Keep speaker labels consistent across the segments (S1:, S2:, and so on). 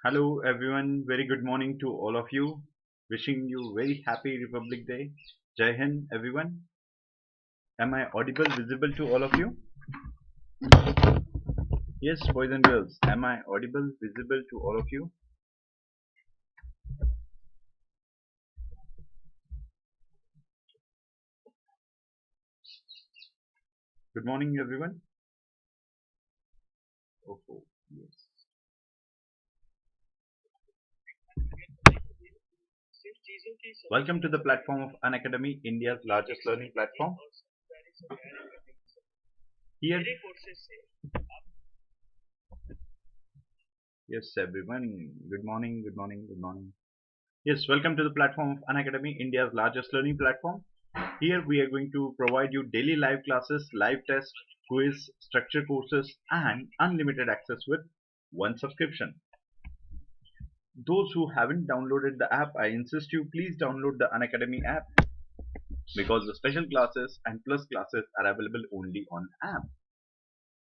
S1: Hello everyone, very good morning to all of you. Wishing you very happy Republic Day. Jai Hind everyone. Am I audible, visible to all of you? Yes, boys and girls. Am I audible, visible to all of you? Good morning everyone. Oh, yes. Welcome to the platform of Unacademy, India's largest learning platform. Here, yes everyone. Good morning, good morning, good morning. Yes, welcome to the platform of Unacademy, India's largest learning platform. Here we are going to provide you daily live classes, live tests, quiz, structured courses and unlimited access with one subscription. Those who haven't downloaded the app, I insist you please download the Unacademy app because the special classes and plus classes are available only on app.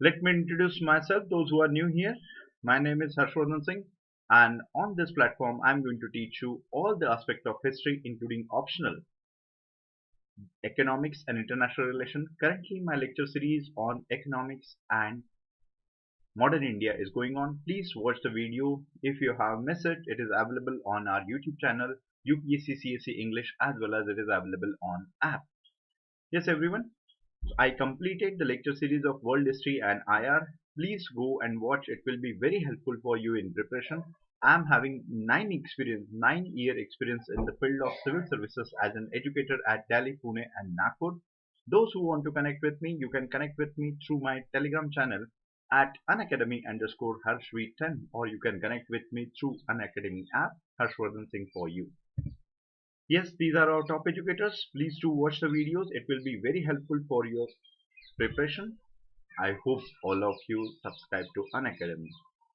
S1: Let me introduce myself, those who are new here. My name is Harshvardhan Singh and on this platform I am going to teach you all the aspects of history including optional economics and international relations. Currently my lecture series on economics and modern India is going on. Please watch the video. If you have missed it, it is available on our YouTube channel UPSC CSE English as well as it is available on app. Yes everyone, I completed the lecture series of world history and IR. Please go and watch. It will be very helpful for you in preparation. I am having 9-year experience in the field of civil services as an educator at Delhi, Pune and Nagpur. Those who want to connect with me, you can connect with me through my Telegram channel at unacademy_Harshvi10 or you can connect with me through Unacademy app Harshvardhan Singh for you. Yes, these are our top educators. Please do watch the videos. It will be very helpful for your preparation. I hope all of you subscribe to Unacademy.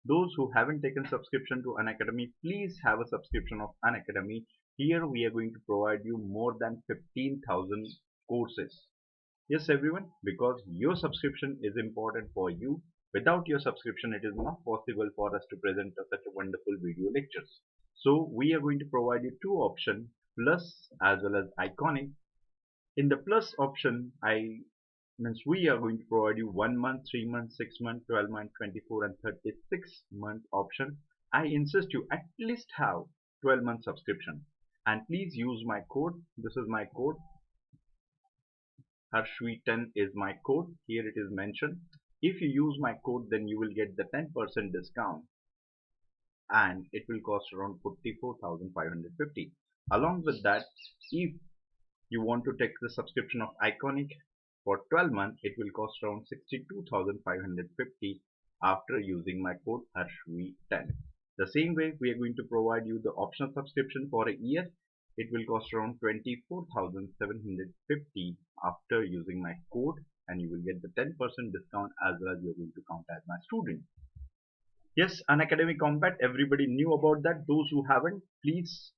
S1: Those who haven't taken subscription to Unacademy, please have a subscription of Unacademy. Here we are going to provide you more than 15,000 courses. Yes, everyone, because your subscription is important for you. Without your subscription, it is not possible for us to present such a wonderful video lectures. So we are going to provide you two options, plus as well as iconic. In the plus option, I means we are going to provide you 1 month, 3 months, 6 months, 12 months, 24 and 36-month option. I insist you at least have 12-month subscription and please use my code. This is my code. Harshvi10 is my code. Here it is mentioned. If you use my code, then you will get the 10% discount and it will cost around 44,550. Along with that, if you want to take the subscription of Iconic for 12 months, it will cost around 62,550 after using my code HARSHV10. The same way, we are going to provide you the optional subscription for a year. It will cost around 24,750 after using my code and you will get the 10% discount as well as you are going to count as my student. Yes, Unacademy Combat, everybody knew about that. Those who haven't, please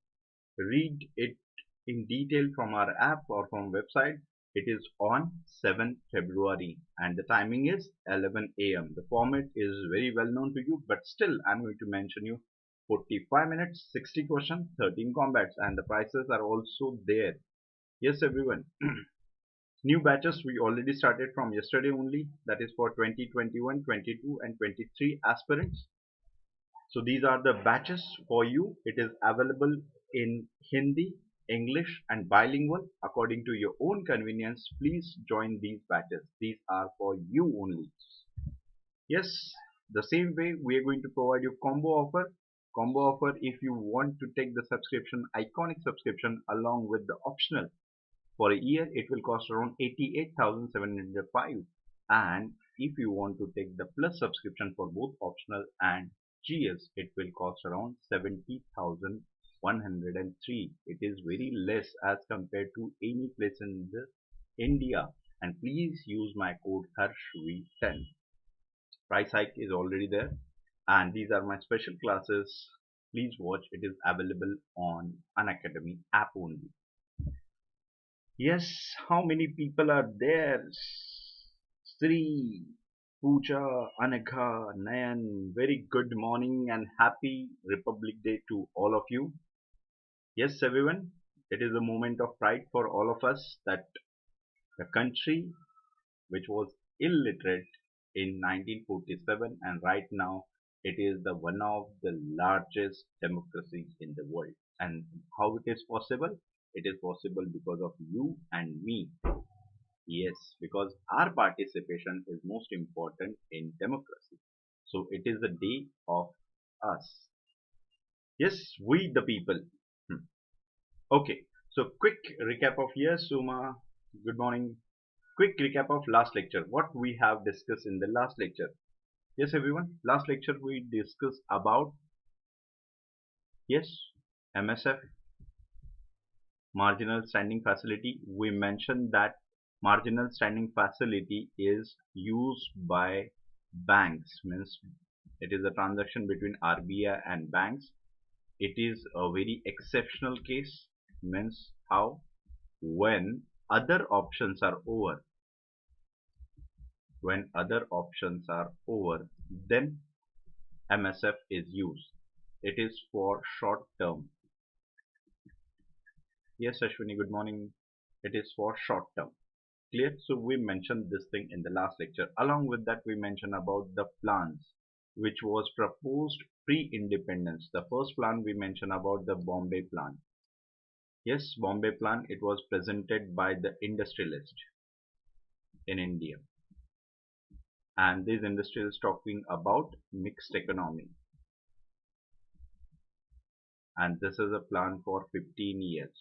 S1: read it in detail from our app or from website. It is on 7th February and the timing is 11 a.m. The format is very well known to you, but still I'm going to mention you 45 minutes, 60 questions, 13 combats and the prices are also there. Yes everyone. New batches we already started from yesterday only, that is for 2021, 22 and 23 aspirants. So these are the batches for you. It is available in Hindi, English and bilingual according to your own convenience. Please join these batches. These are for you only. Yes, the same way we are going to provide you combo offer. Combo offer if you want to take the subscription, iconic subscription along with the optional. For a year it will cost around 88,705 and if you want to take the plus subscription for both optional and GS it will cost around 70,103. It is very less as compared to any place in the India and please use my code HARSHV10. Price hike is already there and these are my special classes. Please watch, it is available on Unacademy app only. Yes, how many people are there? Three. Pooja, Anagha, Nayan, very good morning and happy Republic Day to all of you. Yes, everyone, it is a moment of pride for all of us that the country which was illiterate in 1947 and right now it is the one of the largest democracy in the world. And how it is possible? It is possible because of you and me. Yes, because our participation is most important in democracy. So it is the day of us. Yes, we the people. Hmm. Okay, so quick recap of yes, Suma. Good morning. Quick recap of last lecture. What we have discussed in the last lecture. Yes, everyone. Last lecture we discussed about yes, MSF, marginal standing facility. We mentioned that marginal standing facility is used by banks, means it is a transaction between RBI and banks. It is a very exceptional case, means how when other options are over, then MSF is used. It is for short term. Yes, Ashwini, good morning. It is for short term. Clear? So we mentioned this thing in the last lecture. Along with that, we mentioned about the plans which was proposed pre-independence. The first plan we mentioned about the Bombay plan. Yes, Bombay plan, it was presented by the industrialist in India. And these industrialists talking about mixed economy. And this is a plan for 15 years.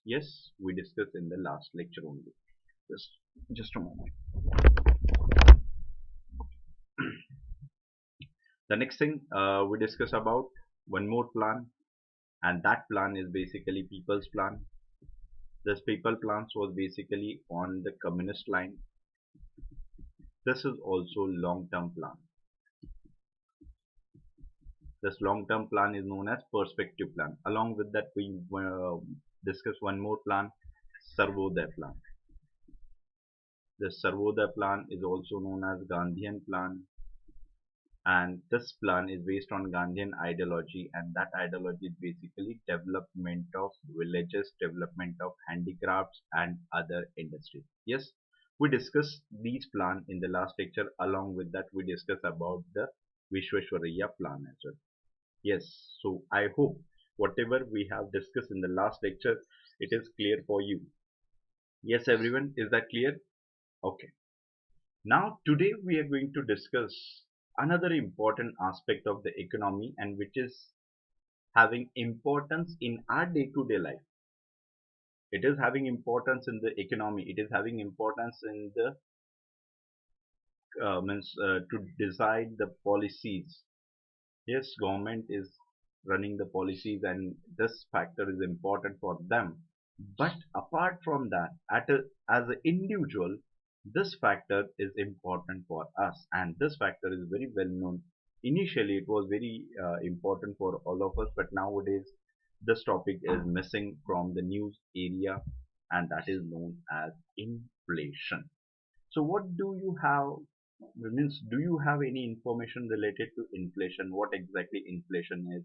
S1: Yes, we discussed in the last lecture only. Just a moment. The next thing we discuss about one more plan, and that plan is basically people's plan. This people plans was basically on the communist line. This is also long-term plan. This long-term plan is known as perspective plan. Along with that, we discuss one more plan, Sarvodaya plan. This Sarvodaya plan is also known as Gandhian plan, and this plan is based on Gandhian ideology, and that ideology is basically development of villages, development of handicrafts and other industries. Yes, we discussed these plan in the last lecture. Along with that, we discussed about the Vishweshwaraya plan as well. Yes, so I hope whatever we have discussed in the last lecture, it is clear for you. Yes, everyone, is that clear? Okay. Now, today we are going to discuss another important aspect of the economy and which is having importance in our day-to-day life. It is having importance in the economy. It is having importance in the to decide the policies. Yes, government is running the policies and this factor is important for them. But apart from that, as an individual, this factor is important for us and this factor is very well known. Initially, it was very important for all of us, but nowadays this topic is missing from the news area and that is known as inflation. So what do you have, means do you have any information related to inflation? What exactly inflation is?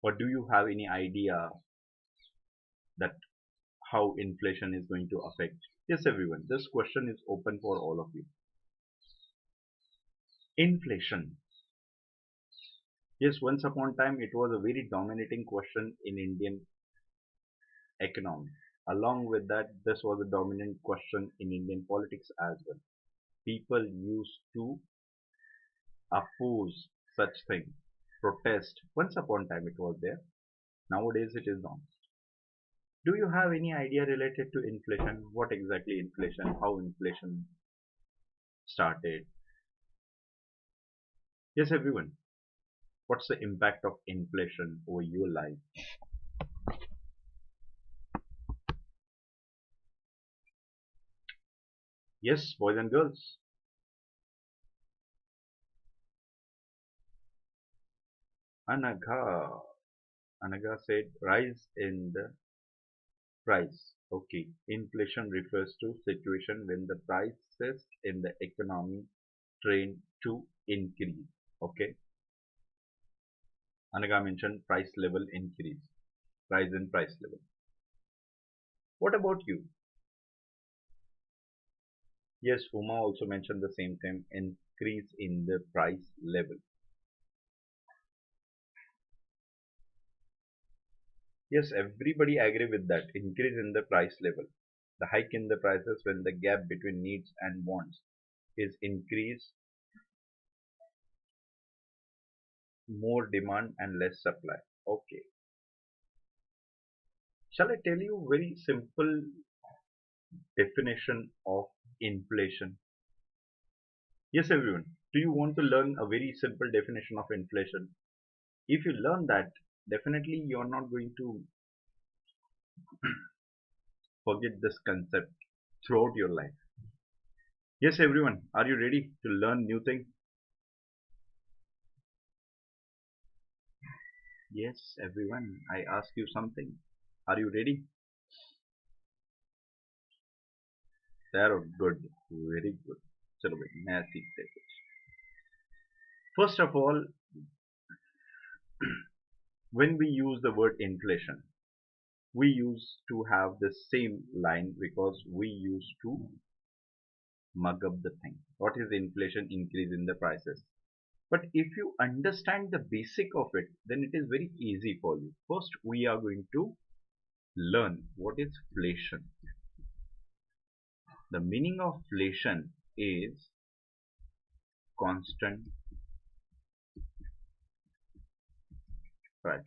S1: Or do you have any idea that how inflation is going to affect? Yes, everyone, this question is open for all of you. Inflation. Yes, once upon a time it was a very dominating question in Indian economy. Along with that, this was a dominant question in Indian politics as well. People used to oppose such thing, protest. Once upon a time it was there. Nowadays it is not. Do you have any idea related to inflation? What exactly inflation? How inflation started? Yes, everyone. What's the impact of inflation over your life? Yes, boys and girls. Anagha. Anagha said rise in the price. Okay. Inflation refers to situation when the prices in the economy trend to increase. Okay. Anaga mentioned price level increase. Rise in price level. What about you? Yes, Uma also mentioned the same thing. Increase in the price level. Yes, everybody agree with that. Increase in the price level. The hike in the prices when the gap between needs and wants is increased, more demand and less supply. Okay. Shall I tell you very simple definition of inflation? Yes, everyone. Do you want to learn a very simple definition of inflation? If you learn that, definitely you are not going to forget this concept throughout your life. Yes, everyone. Are you ready to learn new things? Yes, everyone. I ask you something. Are you ready? They're good. Very good. चलो भाई नया सीखते हैं कुछ. First of all, when we use the word inflation, we used to have the same line because we used to mug up the thing. What is inflation? Increase in the prices. But if you understand the basic of it, then it is very easy for you. First, we are going to learn what is inflation. The meaning of inflation is constant prices.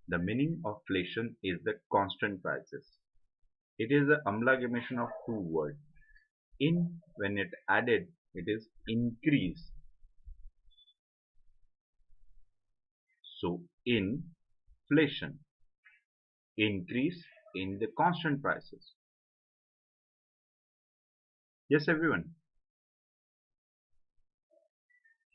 S1: The meaning of inflation is the constant prices. It is an amalgamation of two words. In, when it added, it is increase. So inflation, increase in the constant prices. Yes, everyone.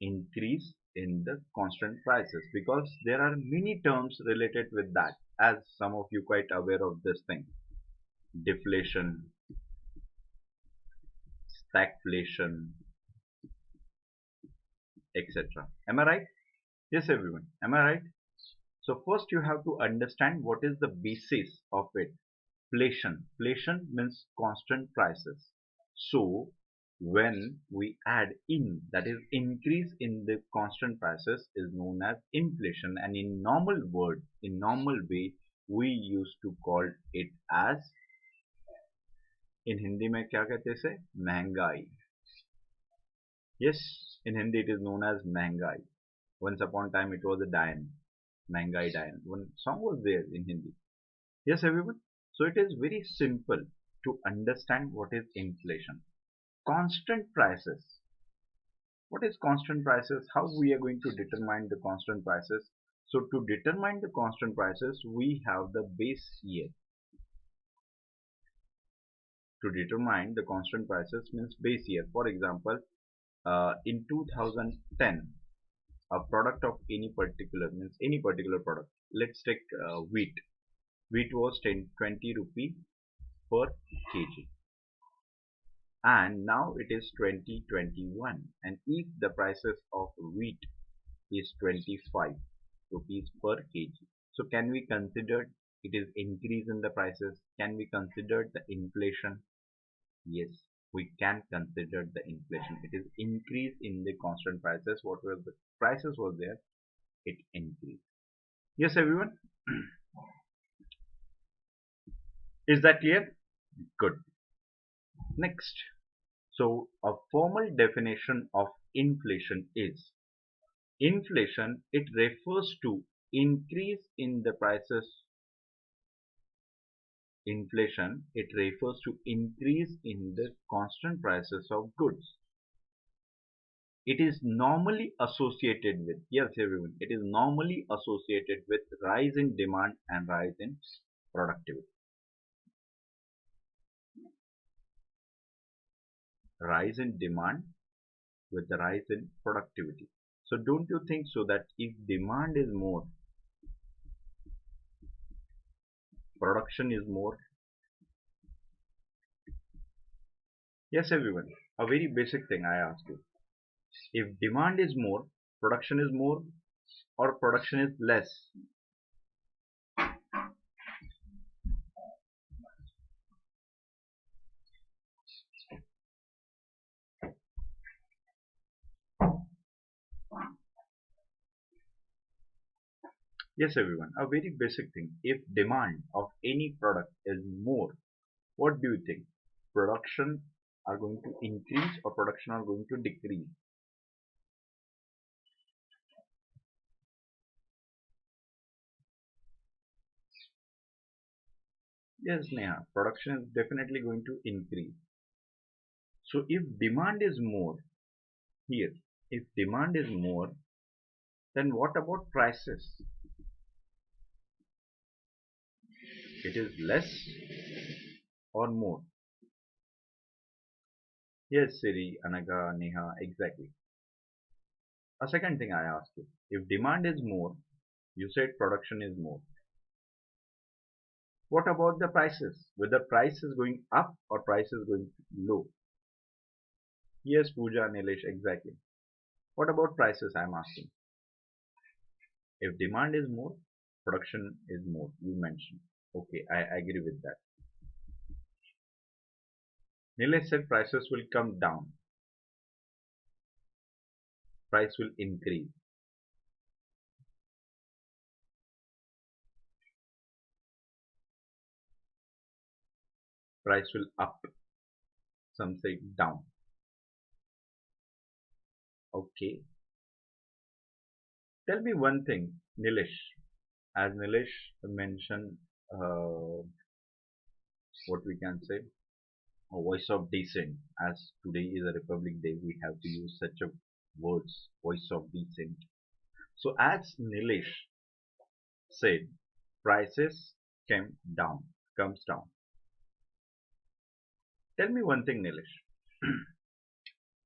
S1: Increase in the constant prices, because there are many terms related with that, as some of you quite aware of this thing. Deflation, stagflation, etc. Am I right? Yes, everyone. Am I right? So first you have to understand what is the basis of it. Inflation. Inflation means constant prices. So when we add in, that is increase in the constant prices, is known as inflation, and in normal word, in normal way, we used to call it as, in Hindi में क्या कहते से, महंगाई. Yes, in Hindi it is known as महंगाई. Once upon a time it was a Dayan, महंगाई Dayan. One song was there in Hindi. Yes, everyone. So it is very simple to understand what is inflation. Constant prices. What is constant prices? How we are going to determine the constant prices? So to determine the constant prices, we have the base year. To determine the constant prices means base year. For example, in 2010, a product of any particular, means any particular product. Let's take wheat. Wheat was 20 rupee per kg. And now it is 2021, and if the prices of wheat is 25 rupees per kg, so can we consider it is increase in the prices? Can we consider the inflation? Yes, we can consider the inflation. It is increase in the constant prices. Whatever the prices was there, it increased. Yes, everyone. Is that clear? Good. Next, so a formal definition of inflation is, inflation, it refers to increase in the prices. Inflation, it refers to increase in the constant prices of goods. It is normally associated with, yes everyone, it is normally associated with rise in demand and rise in productivity. Rise in demand with the rise in productivity. So don't you think so that if demand is more, production is more? Yes, everyone. A very basic thing I ask you. If demand is more, production is more, or production is less? Yes, everyone. A very basic thing. If demand of any product is more, what do you think? Production are going to increase or production are going to decrease? Yes, Neha. Production is definitely going to increase. So if demand is more here, if demand is more, then what about prices? It is less or more? Yes, Siri, Anaga, Neha, exactly. A second thing I ask you. If demand is more, you said production is more. What about the prices? Whether price is going up or price is going low? Yes, Pooja, Nilesh, exactly. What about prices? I'm asking. If demand is more, production is more. You mentioned. Okay, I agree with that. Nilesh said prices will come down. Price will increase. Price will up. Some say down. Okay. Tell me one thing, Nilesh. As Nilesh mentioned, what we can say, a voice of dissent. As today is a Republic Day, we have to use such a words, voice of dissent. So as Nilesh said, prices came down, comes down. Tell me one thing, Nilesh.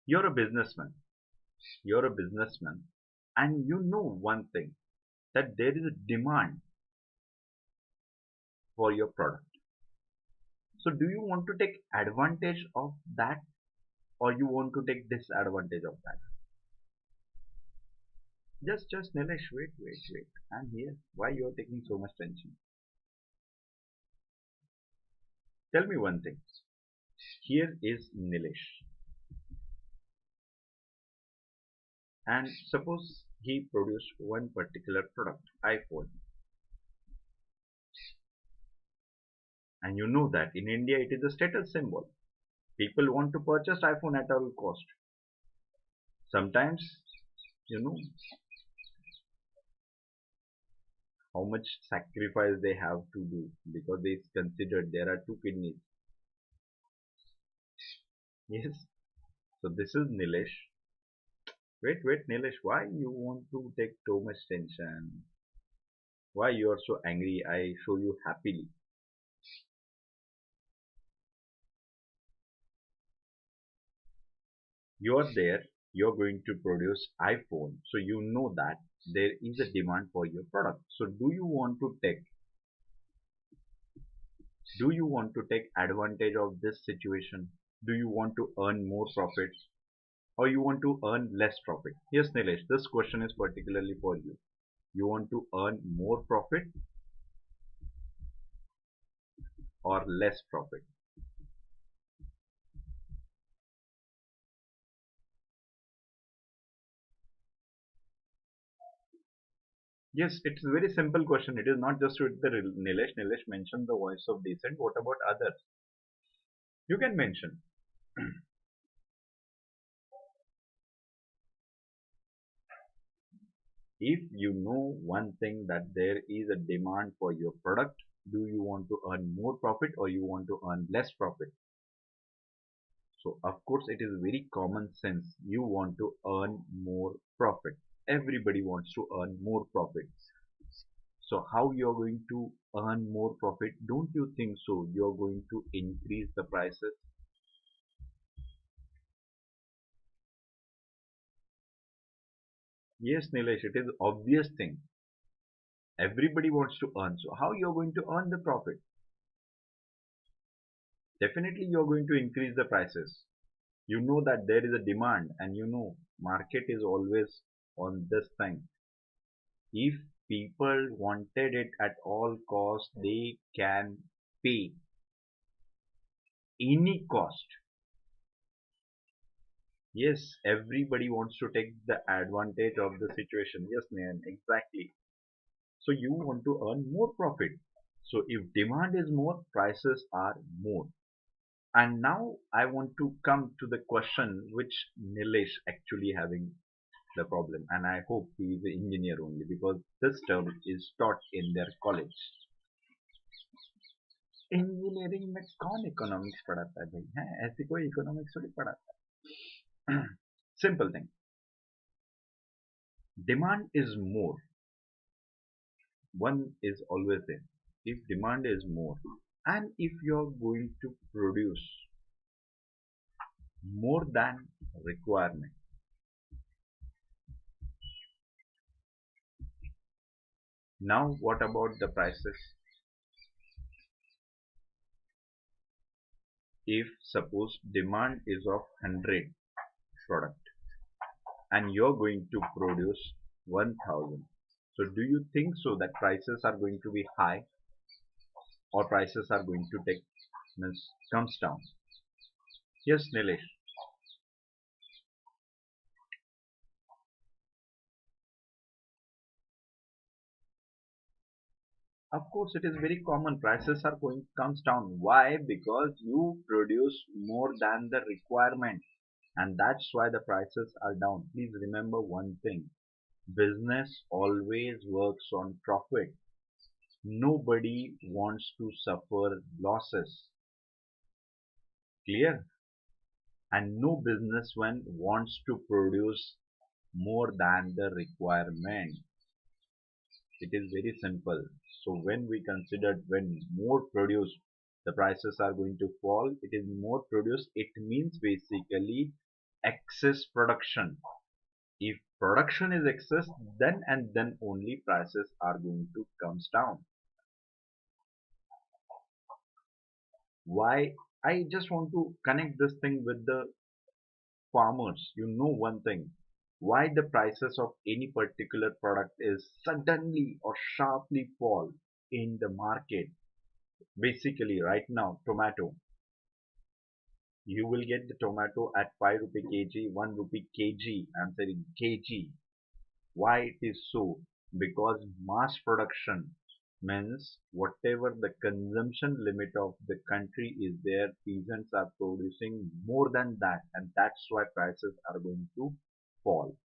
S1: You're a businessman. You're a businessman, and you know one thing that there is a demand for your product. So do you want to take advantage of that or you want to take disadvantage of that? Just Nilesh, wait. I'm here. Why you are taking so much tension? Tell me one thing. Here is Nilesh, and suppose he produced one particular product, iPhone, and you know that in India it is a status symbol. People want to purchase iPhone at all cost. Sometimes, you know, how much sacrifice they have to do because they considered there are two kidneys. Yes. So this is Nilesh. Wait, Nilesh, why you want to take so much tension? Why you are so angry? I show you happily. You are there. You're going to produce iPhone, so you know that there is a demand for your product. So do you want to take advantage of this situation? Do you want to earn more profits or you want to earn less profit? Yes, Nilesh, this question is particularly for you. You want to earn more profit or less profit? Yes, it's a very simple question. It is not just with the Nilesh. Nilesh mentioned the voice of dissent. What about others? You can mention. If you know one thing that there is a demand for your product, do you want to earn more profit or you want to earn less profit? So of course it is very common sense. You want to earn more profit. Everybody wants to earn more profit. So how you're going to earn more profit? Don't you think so? You're going to increase the prices? Yes, Nilesh, it is obvious thing. Everybody wants to earn. So how you're going to earn the profit? Definitely you're going to increase the prices. You know that there is a demand, and you know market is always on this thing. If people wanted it at all cost, they can pay any cost. Yes, everybody wants to take the advantage of the situation. Yes, Nayan, exactly. So you want to earn more profit. So if demand is more, prices are more. And now I want to come to the question which Nilesh actually having the problem. And I hope he is an engineer only, because this term is taught in their college. Engineering में कौन economics पढ़ाता है भाई? है ऐसी कोई economics थोड़ी पढ़ाता है. Simple thing. Demand is more. One is always there. If demand is more, and if you are going to produce more than requirement, now what about the prices? If suppose demand is of 100 product and you're going to produce 1000, so do you think so that prices are going to be high, or prices are going to take means comes down? Yes, Nilesh. Of course, it is very common. Prices are going comes down. Why? Because you produce more than the requirement, and that's why the prices are down. Please remember one thing: business always works on profit. Nobody wants to suffer losses. Clear? And no businessman wants to produce more than the requirement. It is very simple. So when we considered when more produced, the prices are going to fall. It is more produced. It means basically excess production. If production is excess, then and then only prices are going to comes down. Why? I just want to connect this thing with the farmers. You know one thing: why the prices of any particular product is suddenly or sharply fall in the market. Basically right now tomato, you will get the tomato at 5 rupee kg, 1 rupee kg, I'm saying kg. Why it is so? Because mass production means whatever the consumption limit of the country is there, peasants are producing more than that, and that's why prices are going to fall.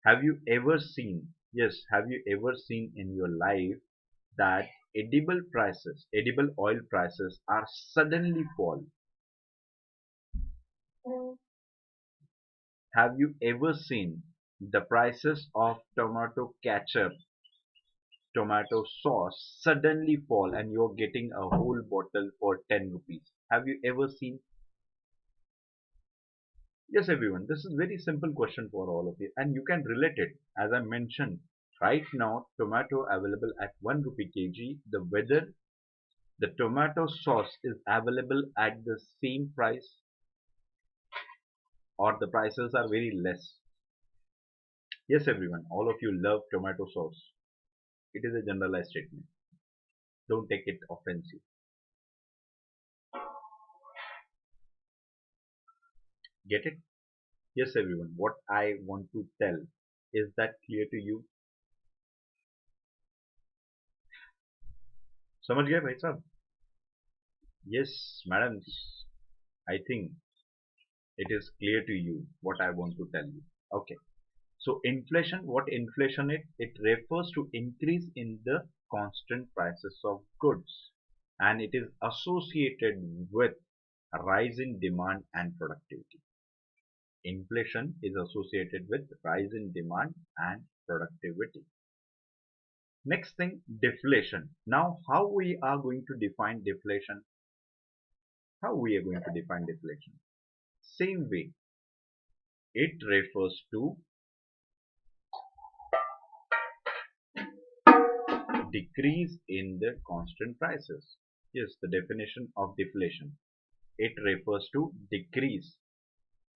S1: Have you ever seen, yes, have you ever seen in your life that edible oil prices are suddenly fall? Have you ever seen the prices of tomato ketchup, tomato sauce suddenly fall and you're getting a whole bottle for 10 rupees? Have you ever seen? Yes, everyone, this is very simple question for all of you, and you can relate it. As I mentioned, right now, tomato available at 1 rupee kg, the whether the tomato sauce is available at the same price or the prices are very less. Yes, everyone, all of you love tomato sauce. It is a generalized statement. Don't take it offensive. Get it? Yes, everyone. What I want to tell, is that clear to you? समझ गए भाई साहब? Yes, madam. I think it is clear to you what I want to tell you. Okay. So inflation, what inflation is? It refers to increase in the constant prices of goods, and it is associated with a rise in demand and productivity. Inflation is associated with rise in demand and productivity. Next thing, deflation. Now, how we are going to define deflation? How we are going to define deflation? Same way, it refers to decrease in the constant prices. Yes, the definition of deflation. It refers to decrease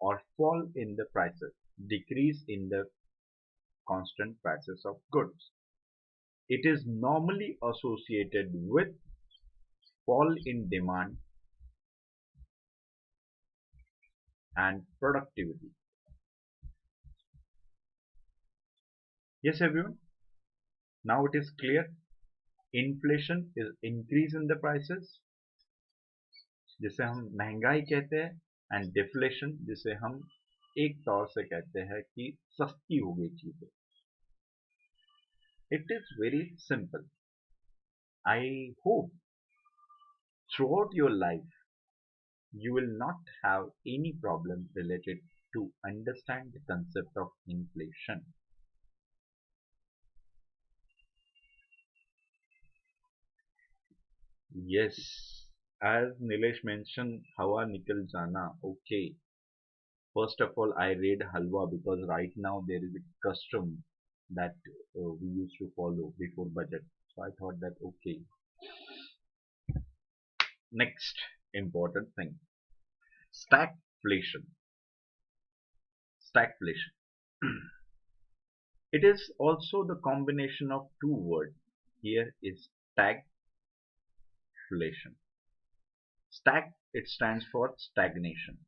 S1: or fall in the prices, decrease in the constant prices of goods. It is normally associated with fall in demand and productivity. Yes, everyone. Now it is clear. Inflation is increase in the prices, जिसे हम महंगाई कहते हैं, and deflation जिसे हम एक तौर से कहते हैं कि सस्ती हो गई चीजें. It is very simple. I hope throughout your life you will not have any problem related to understand the concept of inflation. Yes, as Nilesh mentioned, hawa nikal jana. Okay, first of all, I read halwa because right now there is a custom that we used to follow before budget. So I thought that okay. Next important thing, stagflation. Stagflation. It is also the combination of two words. Here is stagflation. Stag, it stands for stagnation.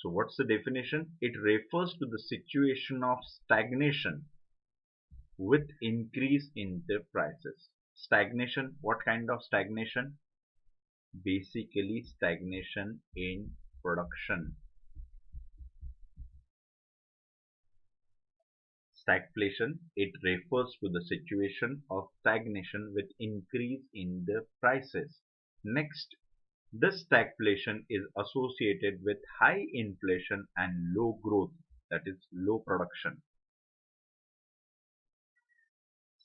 S1: So what's the definition? It refers to the situation of stagnation with increase in the prices. Stagnation, what kind of stagnation? Basically stagnation in production. Stagflation, it refers to the situation of stagnation with increase in the prices. Next, this stagflation is associated with high inflation and low growth, that is low production.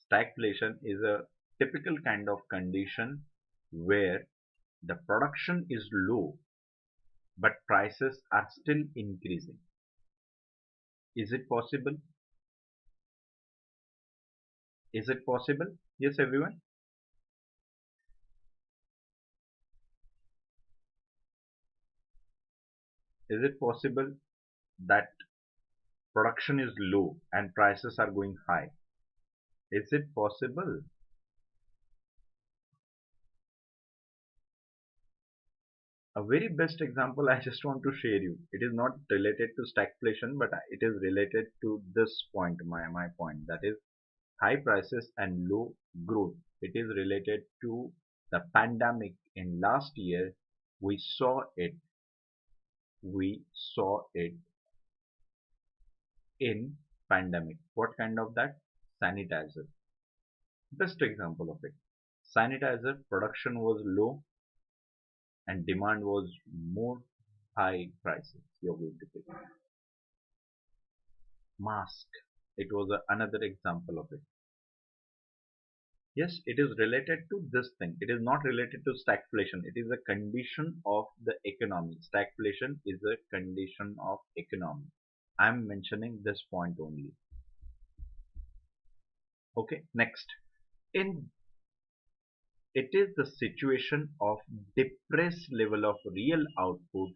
S1: Stagflation is a typical kind of condition where the production is low but prices are still increasing. Is it possible? Is it possible? Yes, everyone? Is it possible that production is low and prices are going high? Is it possible? A very best example I just want to share you. It is not related to stagflation, but it is related to this point, my point. That is high prices and low growth. It is related to the pandemic in last year. We saw it. We saw it in pandemic. What kind of that? Sanitizer. Best example of it. Sanitizer production was low and demand was more high prices. You're going to pay. Mask. It was another example of it. Yes, it is related to this thing. It is not related to stagflation. It is a condition of the economy. Stagflation is a condition of economy. I am mentioning this point only. Okay, next. In it is the situation of depressed level of real output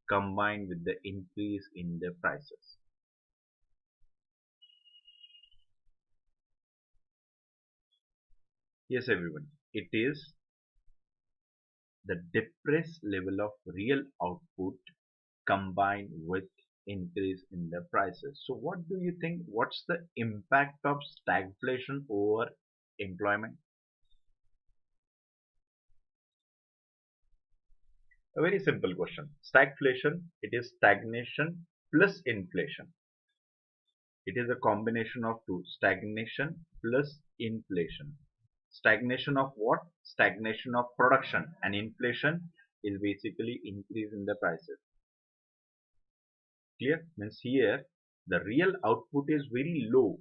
S1: combined with the increase in the prices. Yes, everyone. It is the depressed level of real output combined with increase in the prices. So what do you think? What's the impact of stagflation over employment? A very simple question. Stagflation, it is stagnation plus inflation. It is a combination of two, stagnation plus inflation. Stagnation of what? Stagnation of production, and inflation is basically increase in the prices. Clear? Means here the real output is very low,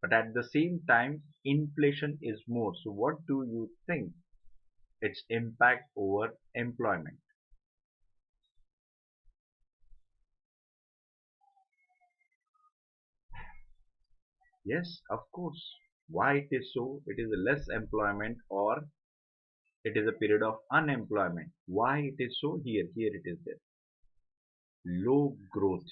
S1: but at the same time inflation is more. So what do you think its impact over employment? Yes, of course. Why it is so? It is less employment or It is a period of unemployment. Why it is so? Here it is there. Low growth,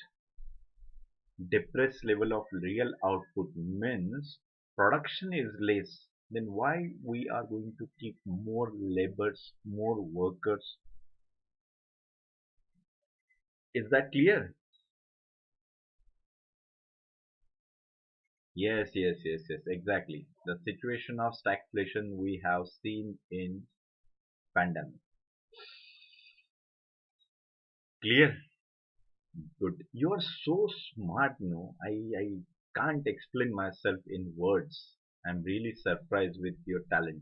S1: depressed level of real output means production is less. Then why we are going to keep more laborers, more workers? Is that clear? Yes, exactly. The situation of stagflation we have seen in pandemic. Clear? Good. You are so smart, no? I can't explain myself in words. I'm really surprised with your talent.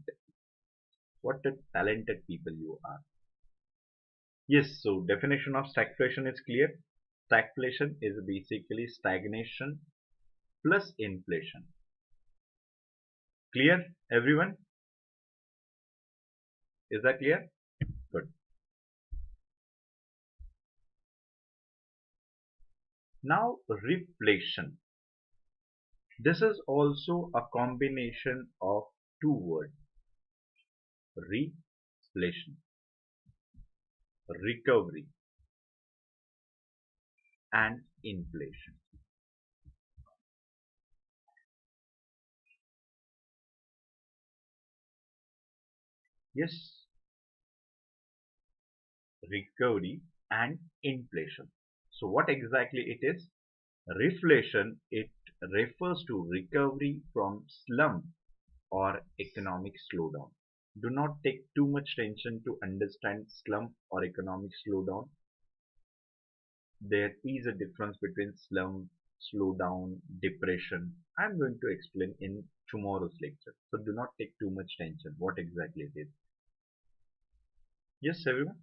S1: What a talented people you are. Yes, so definition of stagflation is clear. Stagflation is basically stagnation plus inflation. Clear, everyone? Is that clear? Good. Now, reflation. This is also a combination of two words. Reflation, recovery, and inflation. Yes, recovery and inflation. So what exactly it is? Reflation, it refers to recovery from slump or economic slowdown. Do not take too much tension to understand slump or economic slowdown. There is a difference between slump, slowdown, depression. I'm going to explain in tomorrow's lecture. So do not take too much tension what exactly it is. Yes, everyone.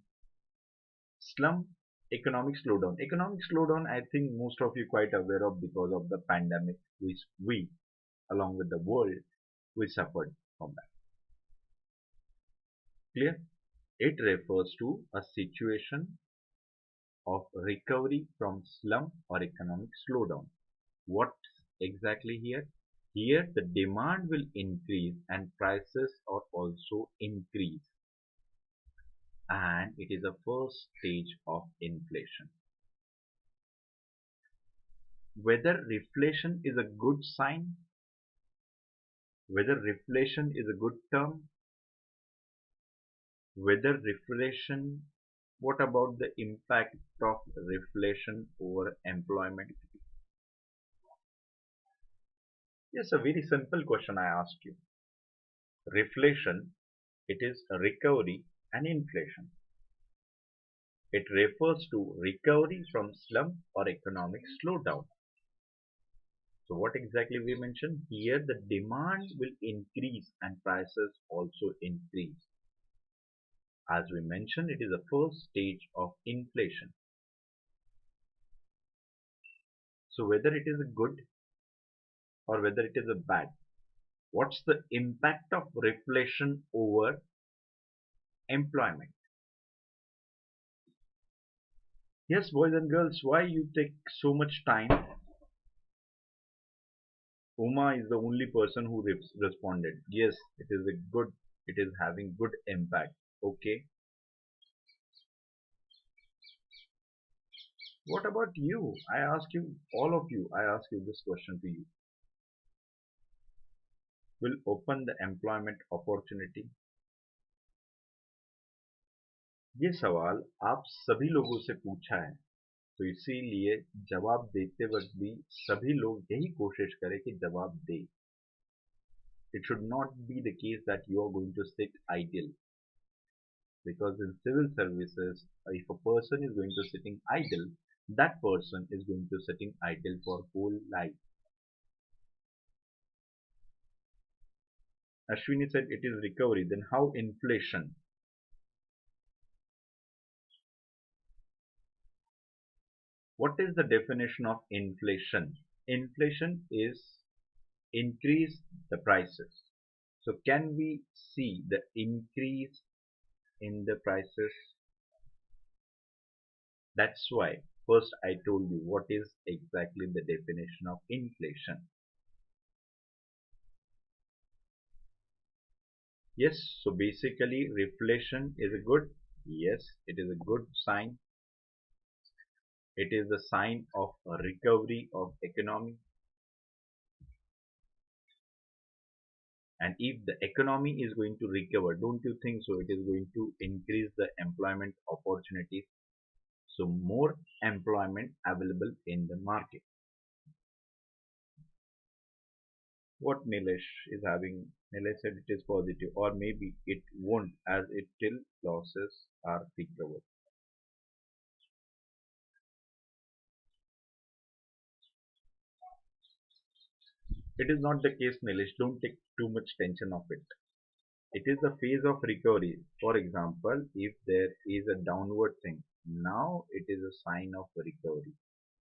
S1: Slump, economic slowdown. Economic slowdown, I think most of you quite aware of because of the pandemic which we, along with the world, we suffered from that. Clear? It refers to a situation of recovery from slump or economic slowdown. What exactly here? Here the demand will increase and prices are also increase, and it is the first stage of inflation. Whether reflation is a good sign, whether reflation is a good term, whether reflation, what about the impact of reflation over employment? Yes, a very simple question I asked you. Reflation, it is a recovery and inflation. It refers to recovery from slump or economic slowdown. So what exactly we mentioned? Here the demand will increase and prices also increase. As we mentioned, it is the first stage of inflation. So whether it is a good or whether it is a bad, what's the impact of reflation over employment? Yes, boys and girls, why you take so much time? Uma is the only person who responded. Yes, it is a good, it is having good impact. Okay. What about you? I ask you, all of you, I ask you this question to you. Will open the employment opportunity? ये सवाल आप सभी लोगों से पूछा है, तो इसीलिए जवाब देते वक्त भी सभी लोग यही कोशिश करें कि जवाब दें. It should not be the case that you are going to sit idle, because in civil services, if a person is going to sitting idle, that person is going to sitting idle for whole life. Ashwini said it is recovery. Then how inflation? What is the definition of inflation? Inflation is increase the prices. So can we see the increase in the prices? That's why first I told you what is exactly the definition of inflation. Yes, so basically reflation is a good, yes, it is a good sign. It is a sign of a recovery of economy. And if the economy is going to recover, don't you think so? It is going to increase the employment opportunities. So more employment available in the market. What Nilesh is having, Nilesh said it is positive, or maybe it won't as it till losses are recovered. It is not the case, Nilesh. Don't take too much tension of it. It is a phase of recovery. For example, if there is a downward thing, now it is a sign of recovery.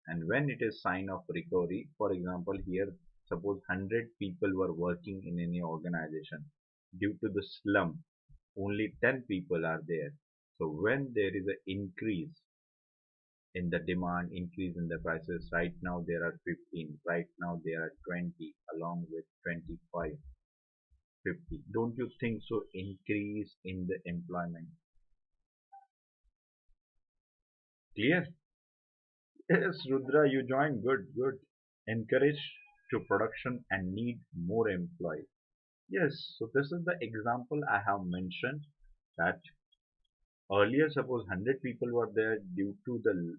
S1: And when it is sign of recovery, for example, here suppose 100 people were working in any organization. Due to the slump, only 10 people are there. So when there is an increase in the demand, increase in the prices, right now there are 15, right now there are 20, along with 25, 50. Don't you think so? Increase in the employment. Clear? Yes, Rudra, you joined. Good, good. Encourage to production and need more employees. Yes, so this is the example I have mentioned that earlier suppose 100 people were there due to the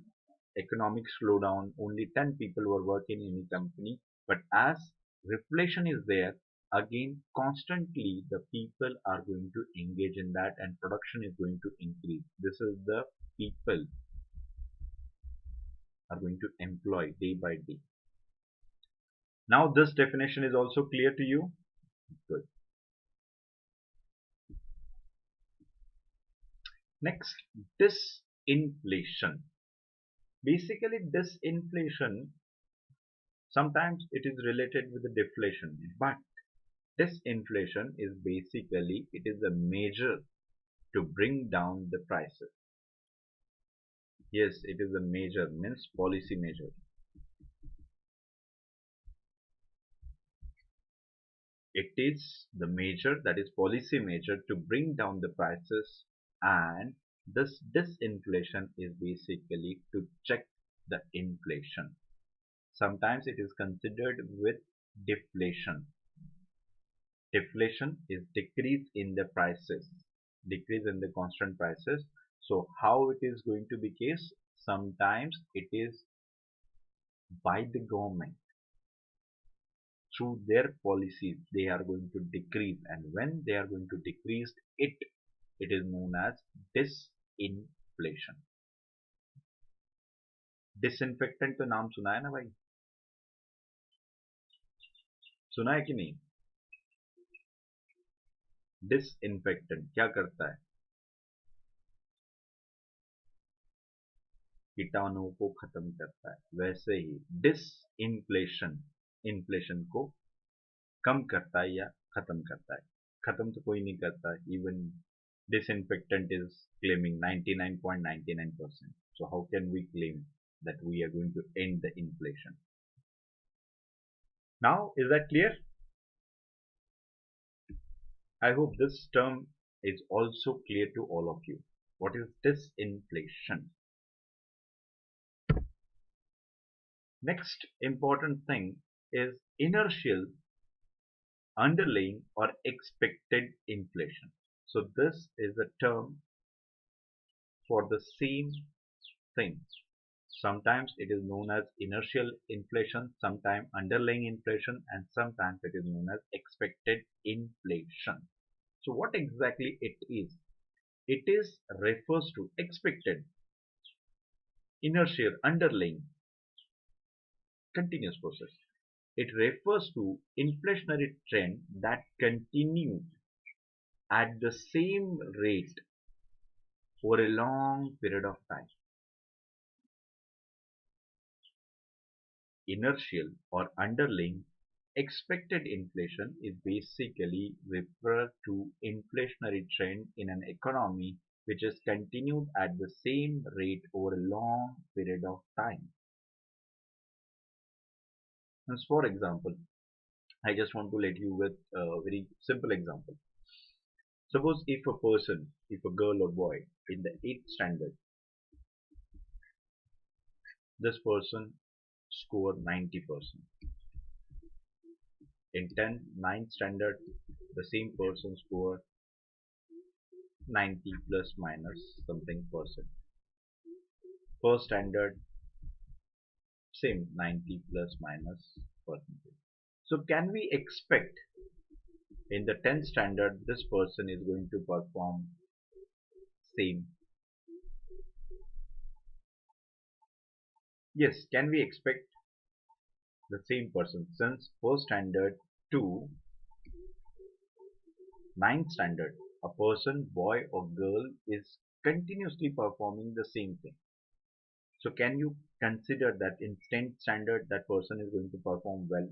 S1: economic slowdown, only 10 people were working in a company, but as reflation is there, again constantly the people are going to engage in that and production is going to increase. This is the people are going to employ day by day. Now this definition is also clear to you. Good. Next, disinflation. Basically, disinflation, sometimes it is related with the deflation, but disinflation is basically, it is a measure to bring down the prices. Yes, it is a measure, means policy measure. It is the measure, that is policy measure, to bring down the prices, and this disinflation is basically to check the inflation. Sometimes it is considered with deflation. Deflation is decrease in the prices, decrease in the constant prices. So how it is going to be case? Sometimes it is by the government through their policies they are going to decrease, and when they are going to decrease it, it is known as disinflation. Disinfectant तो नाम सुना है ना भाई? सुना है कि नहीं? डिसइंफेक्टेंट क्या करता है? कीटाणुओं को खत्म करता है. वैसे ही डिसइंफ्लेशन इन्फ्लेशन को कम करता है या खत्म करता है. खत्म तो कोई नहीं करता. Even disinfectant is claiming 99.99%. So how can we claim that we are going to end the inflation? Now, is that clear? I hope this term is also clear to all of you. What is disinflation? Next important thing is inertial, underlying or expected inflation. So this is a term for the same thing. Sometimes it is known as inertial inflation, sometimes underlying inflation, and sometimes it is known as expected inflation. So what exactly it is? It is refers to expected, inertial, underlying, continuous process. It refers to inflationary trend that continue at the same rate for a long period of time. Inertial or underlying expected inflation is basically referred to inflationary trend in an economy which is continued at the same rate over a long period of time. As for example, I just want to let you with a very simple example. Suppose if a person, if a girl or boy in the 8th standard, this person score 90%. In 10th, 9th standard, the same person score 90 plus minus something percent. First standard, same 90 plus minus percentage. So can we expect in the 10th standard this person is going to perform same? Yes, can we expect the same person since first standard to 9th standard a person, boy or girl, is continuously performing the same thing. So can you consider that in 10th standard that person is going to perform well?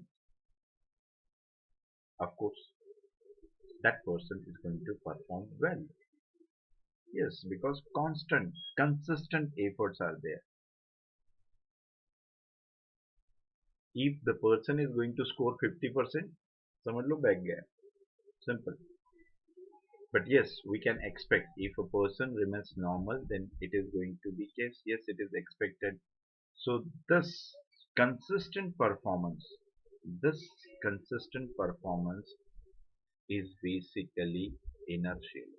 S1: Of course, that person is going to perform well. Yes, because constant, consistent efforts are there. If the person is going to score 50%, समझ लो बैठ गया. Simple. But yes, we can expect if a person remains normal, then it is going to be case. Yes, it is expected. So performance, this consistent performance is basically inertial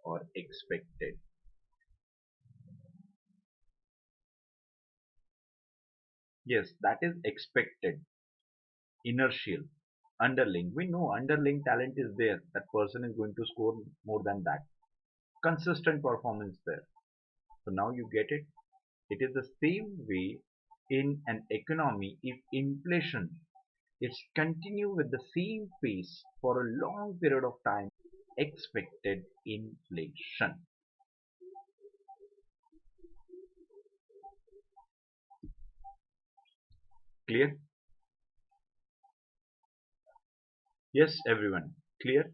S1: or expected. Yes, that is expected. Inertial. Underlying. We know underlying talent is there. That person is going to score more than that. Consistent performance there. So now you get it. It is the same way in an economy. If inflation is continue with the same pace for a long period of time, expected inflation. Clear? Yes, everyone. Clear?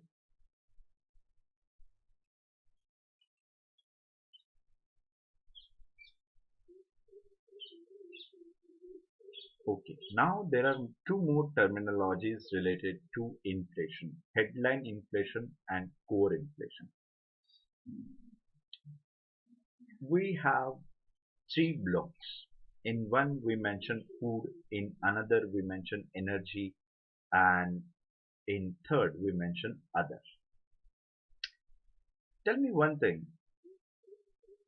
S1: Okay. Now there are two more terminologies related to inflation: headline inflation and core inflation. We have three blocks. In one we mention food, in another we mention energy, and in third we mention other. Tell me one thing,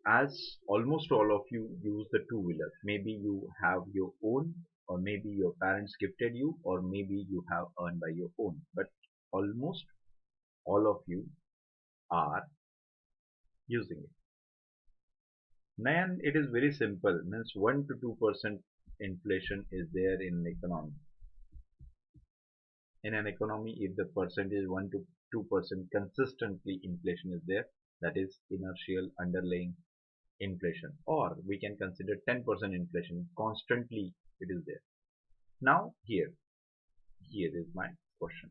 S1: as almost all of you use the two-wheeler, maybe you have your own, or maybe your parents gifted you, or maybe you have earned by your own, but almost all of you are using it. Nayan, it is very simple, means 1 to 2% inflation is there in an economy. In an economy, if the percentage 1 to 2% consistently inflation is there, that is inertial underlying inflation, or we can consider 10% inflation constantly it is there. Now here is my question.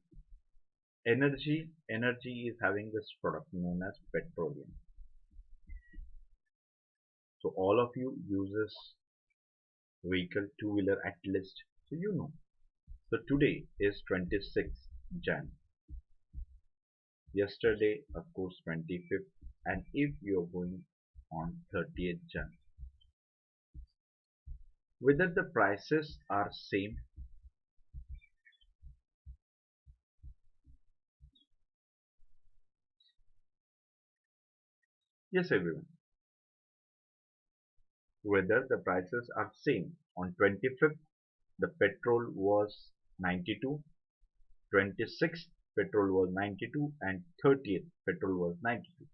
S1: Energy is having this product known as petroleum. So all of you uses vehicle two-wheeler at least, so you know. So today is 26th Jan. Yesterday, of course, 25th, and if you are going on 30th Jan, whether the prices are same. Yes, everyone. Whether the prices are same. On 25th, the petrol was 92, 26th petrol was 92, and 30th petrol was 92.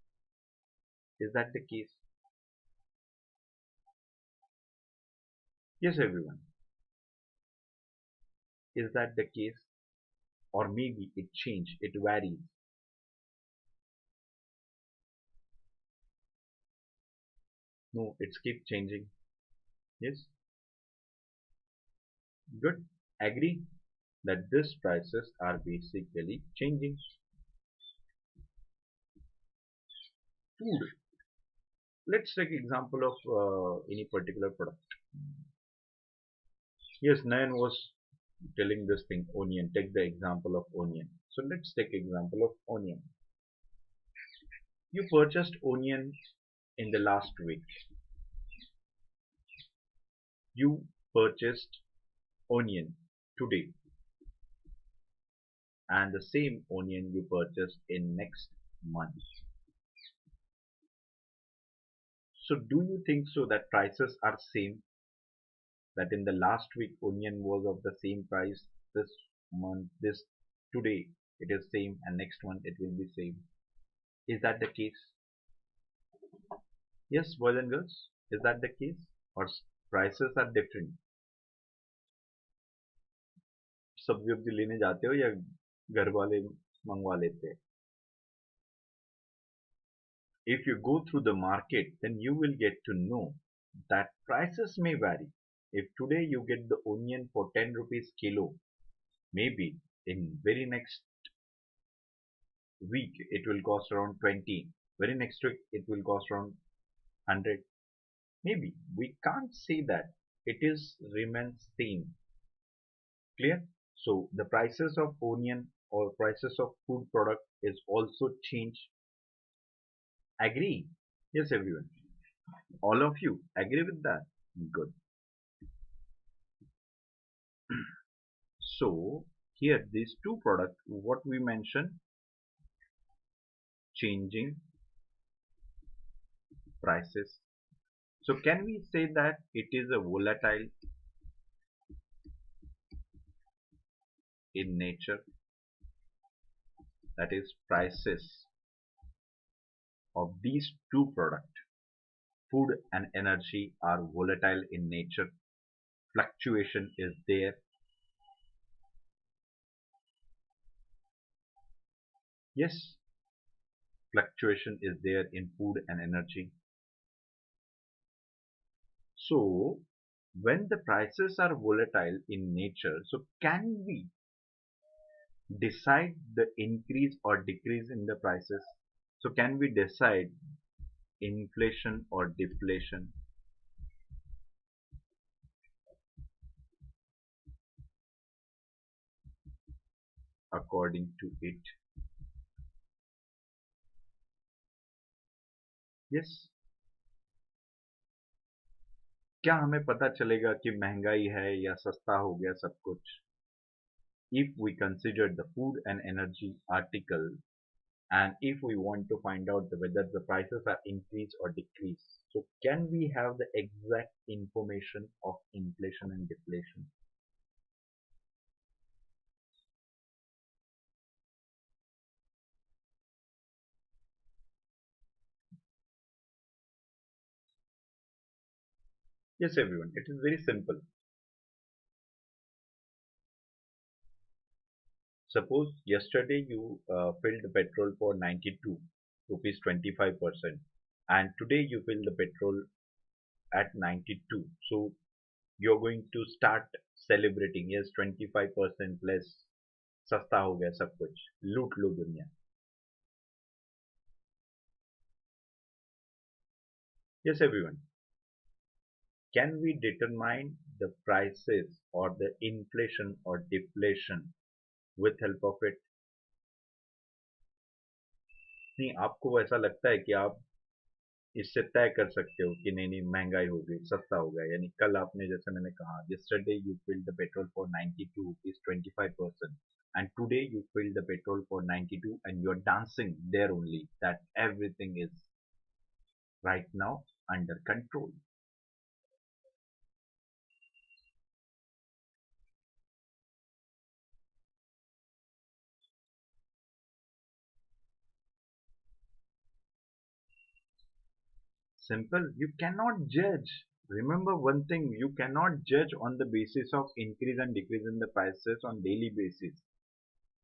S1: Is that the case? Yes, everyone. Is that the case? Or maybe it changed, it varies. No, it's keep changing. Yes, good. Agree that these prices are basically changing. Food. Let's take example of any particular product. Yes, Nayan was telling this thing onion. Take the example of onion. So let's take example of onion. You purchased onion in the last week. You purchased onion today, and the same onion you purchased in next month. So do you think so that prices are same? That in the last week onion was of the same price, this month, this today it is same, and next month it will be same. Is that the case? Yes, boys and girls, is that the case? Or prices are different? सब्जी वब्जी लेने जाते हो या घर वाले मंगवा लेते हैं? If you go through the market, then you will get to know that prices may vary. If today you get the onion for 10 rupees kilo, maybe in very next week it will cost around 20. Very next week it will cost around 100. Maybe we can't say that it is remains same. Clear? So the prices of onion or prices of food product is also change. Agree? Yes, everyone. All of you agree with that? Good. So here these two products, what we mentioned, changing prices. So can we say that it is a volatile in nature? That is, prices of these two products, food and energy, are volatile in nature. Fluctuation is there. Yes, fluctuation is there in food and energy. So when the prices are volatile in nature, so can we decide the increase or decrease in the prices? So can we decide inflation or deflation according to it? Yes. क्या हमें पता चलेगा कि महंगाई है या सस्ता हो गया सब कुछ? If we consider the food and energy article, and if we want to find out whether the prices are increased or decreased, so can we have the exact information of inflation and deflation? Yes, everyone, it is very simple. Suppose yesterday you filled the petrol for 92 rupees 25%, and today you fill the petrol at 92. So you're going to start celebrating. Yes, 25% less, सस्ता हो गया सब कुछ, लूट लो दुनिया. Yes, everyone. Can we determine the prices or the inflation or deflation with help of it? नहीं, आपको ऐसा लगता है कि आप इससे तय कर सकते हो कि नहीं नहीं महंगाई हो गई, सस्ता हो गया? यानी कल आपने, जैसे मैंने कहा, yesterday you filled the petrol for 92 rupees 25%, and today you filled the petrol for 92, and you're dancing there only that everything is right now under control. Simple. You cannot judge. Remember one thing, you cannot judge on the basis of increase and decrease in the prices on daily basis.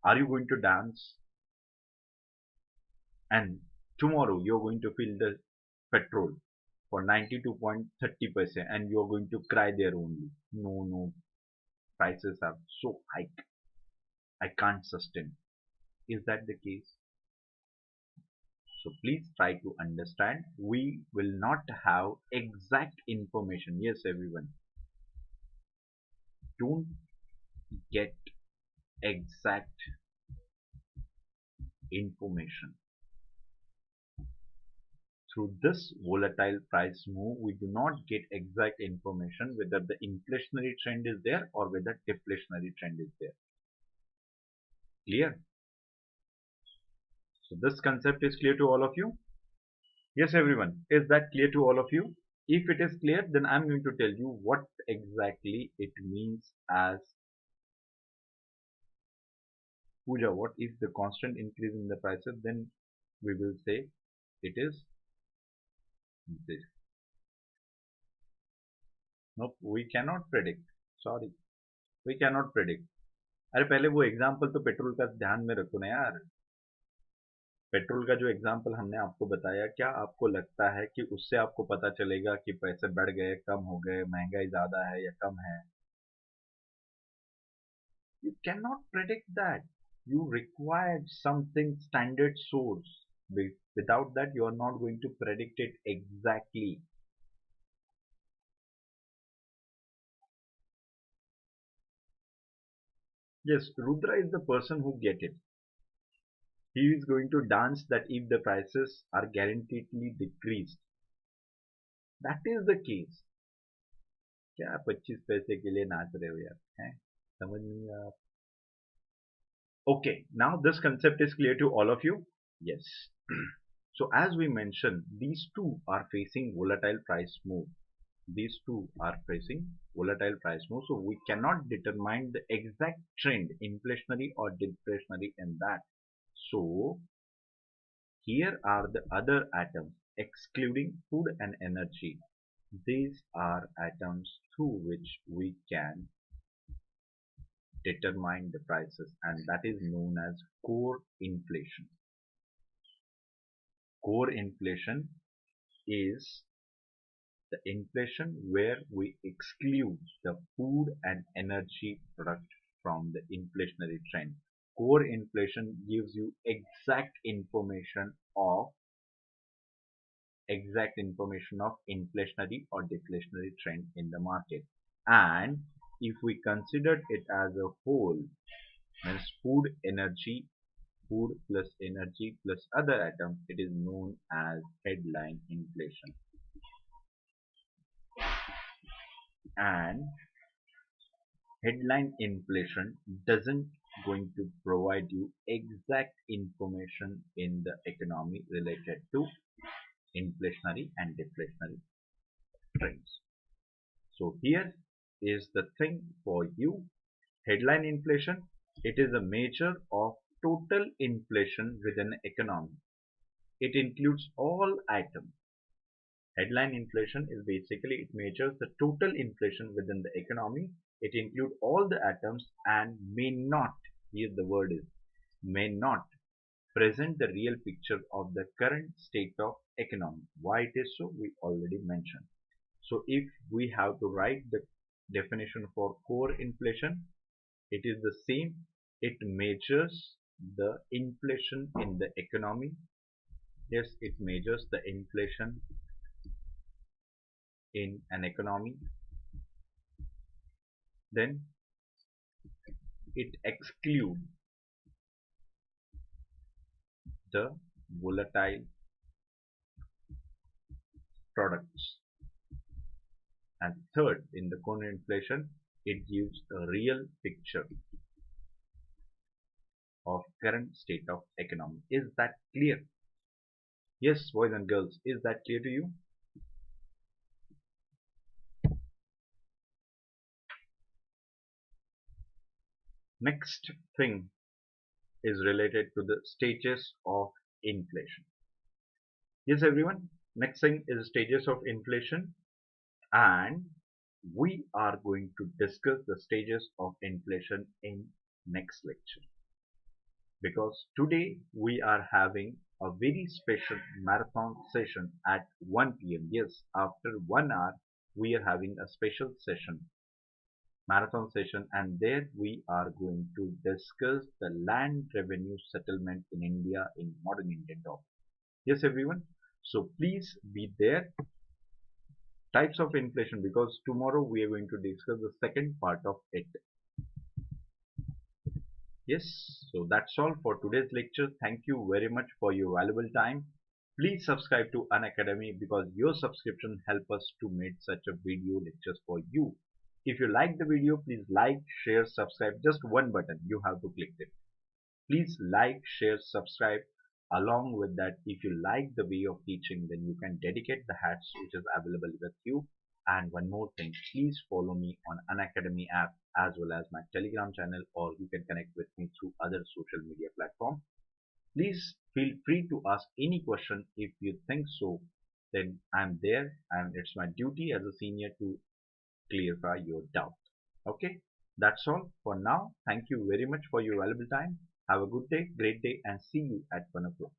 S1: Are you going to dance? And tomorrow you're going to fill the petrol for 92.30% and you're going to cry there only. No, no, prices are so high. I can't sustain. Is that the case? So please try to understand. We will not have exact information. Yes, everyone. Don't get exact information. Through this volatile price move, we do not get exact information whether the inflationary trend is there or whether deflationary trend is there. Clear? So this concept is clear to all of you? Yes, everyone. Is that clear to all of you? If it is clear, then I'm going to tell you what exactly it means as Puja. What is the constant increase in the prices? Then we will say it is this. Nope, we cannot predict. Sorry, we cannot predict. अरे पहले वो example तो petrol का ध्यान में रखो ना यार. पेट्रोल का जो एग्जाम्पल हमने आपको बताया, क्या आपको लगता है कि उससे आपको पता चलेगा कि पैसे बढ़ गए, कम हो गए, महंगाई ज्यादा है या कम है? You cannot predict that. You require something standard source. Without that, you are not going to predict it exactly. Yes, Rudra is the person who get it. He is going to dance that if the prices are guaranteedly decreased. That is the case. क्या 25 पैसे के लिए नाच रहे हो यार, हैं? समझ नहीं आ. Okay, now this concept is clear to all of you? Yes. So as we mentioned, these two are facing volatile price move. These two are facing volatile price move. So we cannot determine the exact trend, inflationary or deflationary in that. So here are the other atoms excluding food and energy. These are atoms through which we can determine the prices, and that is known as core inflation. Core inflation is the inflation where we exclude the food and energy product from the inflationary trend. Core inflation gives you exact information of inflationary or deflationary trend in the market. And if we consider it as a whole, means food plus energy plus other atoms, it is known as headline inflation. And headline inflation doesn't going to provide you exact information in the economy related to inflationary and deflationary trends. So here is the thing for you. Headline inflation, it is a measure of total inflation within an economy. It includes all items. Headline inflation is basically, it measures the total inflation within the economy. It includes all the atoms and may not, here the word is, may not present the real picture of the current state of economy. Why it is so, we already mentioned. So if we have to write the definition for core inflation, it is the same. It measures the inflation in the economy. Yes, it measures the inflation in an economy. Then it excludes the volatile products. And third, in the core inflation, it gives a real picture of current state of economy. Is that clear? Yes, boys and girls, is that clear to you? Next thing is related to the stages of inflation. Yes, everyone, next thing is stages of inflation, and we are going to discuss the stages of inflation in next lecture, because today we are having a very special marathon session at 1 p.m. Yes, after 1 hour we are having a special session, marathon session, and there we are going to discuss the land revenue settlement in India in modern Indian terms. Yes, everyone, so please be there. Types of inflation, because tomorrow we are going to discuss the second part of it. Yes, so that's all for today's lecture. Thank you very much for your valuable time. Please subscribe to Unacademy because your subscription help us to make such a video lectures for you. If you like the video, please like, share, subscribe. Just one button. You have to click it. Please like, share, subscribe. Along with that, if you like the way of teaching, then you can dedicate the hats which is available with you. And one more thing, please follow me on Unacademy app as well as my Telegram channel, or you can connect with me through other social media platforms. Please feel free to ask any question if you think so. Then I'm there, and it's my duty as a senior to clarify your doubt. Okay, that's all for now. Thank you very much for your valuable time. Have a good day, great day, and see you at 1 o'clock.